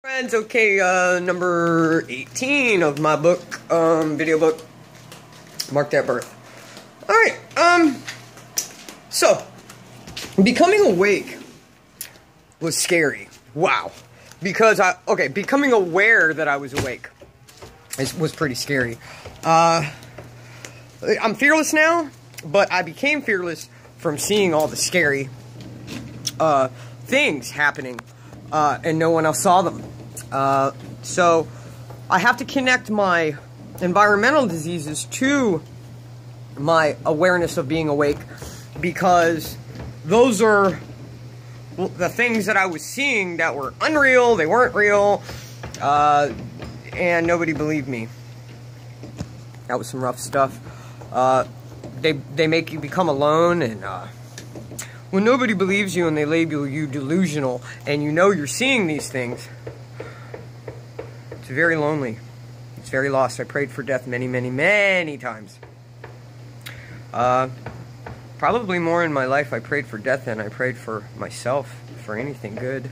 Friends, okay, number 18 of my book, video book, MaRkED BiRtH. Alright, so, becoming awake was scary. Wow. Because becoming aware that I was awake was pretty scary. I'm fearless now, but I became fearless from seeing all the scary, things happening, and no one else saw them. So I have to connect my environmental diseases to my awareness of being awake, because those are the things that I was seeing that were unreal, they weren't real, and nobody believed me. That was some rough stuff. They make you become alone, and when nobody believes you and they label you delusional, and you know you're seeing these things, it's very lonely. It's very lost. I prayed for death many, many, many times. Probably more in my life I prayed for death than I prayed for myself, for anything good.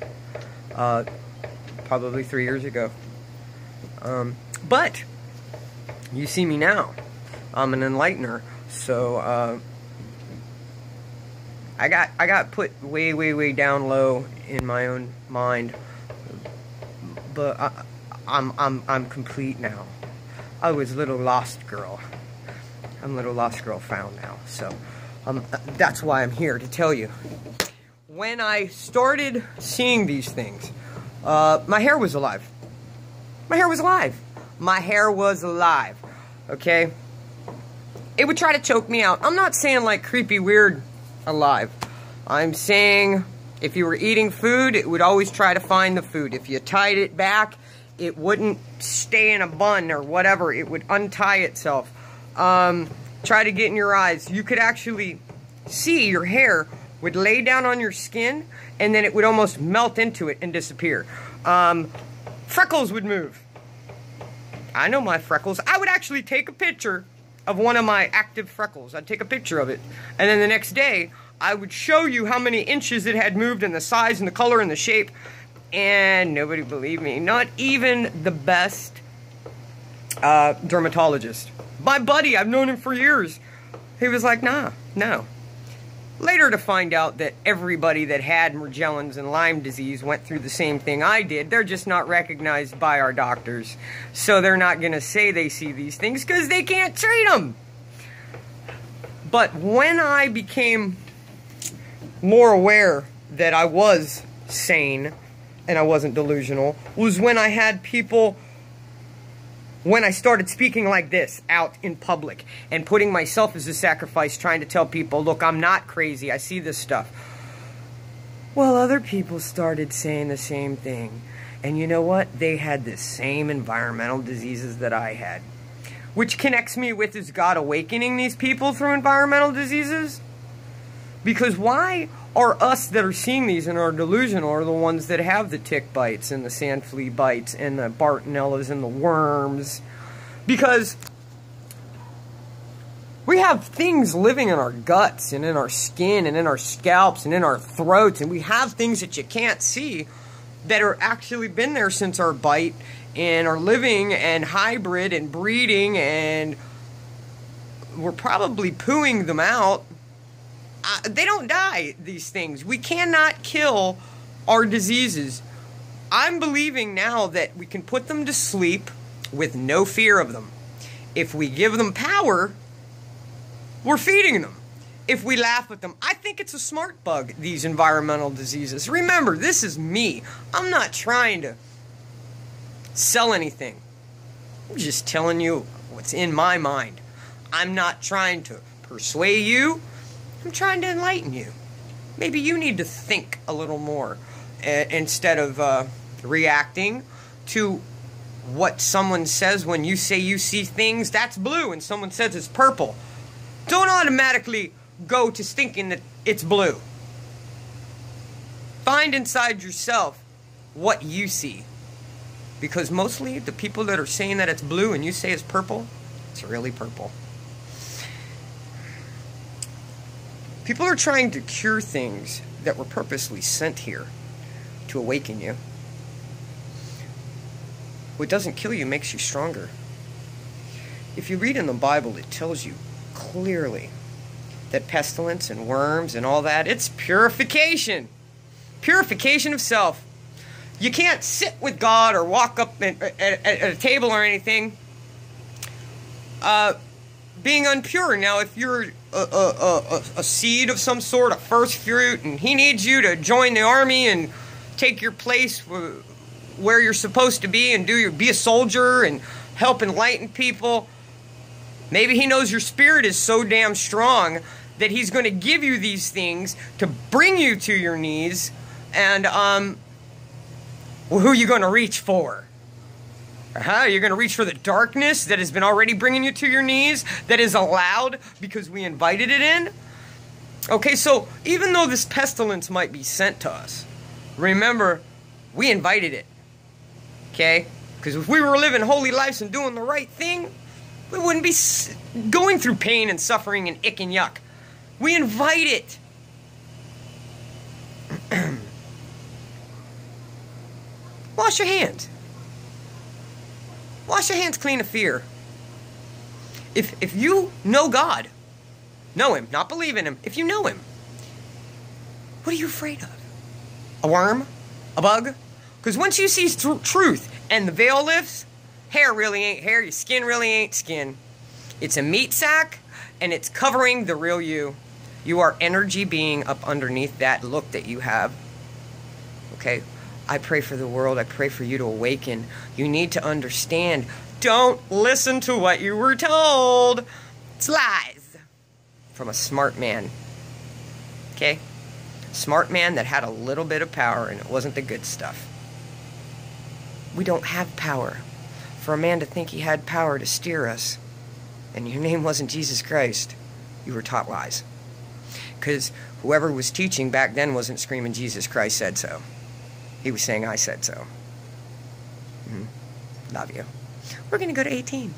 Probably 3 years ago. But you see me now. I'm an enlightener. So I got put way, way, way down low in my own mind. But I'm complete now. I was a little lost girl. I'm a little lost girl found now. So that's why I'm here to tell you. When I started seeing these things, my hair was alive. My hair was alive. My hair was alive. Okay? It would try to choke me out. I'm not saying like creepy, weird, alive. I'm saying if you were eating food, it would always try to find the food. If you tied it back, it wouldn't stay in a bun or whatever. It would untie itself. Try to get in your eyes. You could actually see your hair would lay down on your skin, and then it would almost melt into it and disappear. Freckles would move. I know my freckles. I would actually take a picture of one of my active freckles. I'd take a picture of it, and then the next day I would show you how many inches it had moved, and the size and the color and the shape, and nobody believed me. Not even the best dermatologist. My buddy, I've known him for years. He was like, nah, no. Later to find out that everybody that had Morgellons and Lyme disease went through the same thing I did. They're just not recognized by our doctors. So they're not going to say they see these things because they can't treat them. But when I became more aware that I was sane and I wasn't delusional, was when I had people, when I started speaking like this out in public and putting myself as a sacrifice, trying to tell people, look, I'm not crazy, I see this stuff. Well, other people started saying the same thing. And you know what? They had the same environmental diseases that I had. Which connects me with, is God awakening these people through environmental diseases? Because why are us that are seeing these and are delusional are the ones that have the tick bites and the sand flea bites and the Bartonellas and the worms? Because we have things living in our guts and in our skin and in our scalps and in our throats, and we have things that you can't see that are actually been there since our bite and are living and hybrid and breeding, and we're probably pooing them out. They don't die, these things. We cannot kill our diseases. I'm believing now that we can put them to sleep with no fear of them. If we give them power, we're feeding them. If we laugh at them, I think it's a smart bug, these environmental diseases. Remember, this is me. I'm not trying to sell anything. I'm just telling you what's in my mind. I'm not trying to persuade you. I'm trying to enlighten you. Maybe you need to think a little more instead of reacting to what someone says when you say you see things. That's blue and someone says it's purple. Don't automatically go to thinking that it's blue. Find inside yourself what you see. Because mostly the people that are saying that it's blue and you say it's purple, it's really purple. People are trying to cure things that were purposely sent here to awaken you. What doesn't kill you makes you stronger. If you read in the Bible, it tells you clearly that pestilence and worms and all that, it's purification. Purification of self. You can't sit with God or walk up at a table or anything being impure. Now, if you're a seed of some sort, a first fruit, and he needs you to join the army and take your place where you're supposed to be and be a soldier and help enlighten people, maybe he knows your spirit is so damn strong that he's going to give you these things to bring you to your knees. And well, who are you going to reach for? You're going to reach for the darkness that has been already bringing you to your knees, that is allowed because we invited it in? Okay, so even though this pestilence might be sent to us, remember, we invited it. Okay? Because if we were living holy lives and doing the right thing, we wouldn't be going through pain and suffering and ick and yuck. We invite it. Wash your hands. Wash your hands clean of fear. If you know God, know him, not believe in him, if you know him, what are you afraid of? A worm? A bug? Because once you see truth and the veil lifts, hair really ain't hair, your skin really ain't skin. It's a meat sack, and it's covering the real you. You are energy being up underneath that look that you have. Okay? I pray for the world. I pray for you to awaken. You need to understand. Don't listen to what you were told. It's lies. From a smart man. Okay? Smart man that had a little bit of power, and it wasn't the good stuff. We don't have power. For a man to think he had power to steer us, and your name wasn't Jesus Christ, you were taught lies. Because whoever was teaching back then wasn't screaming, Jesus Christ said so. He was saying, I said so. Love you. We're going to go to 18.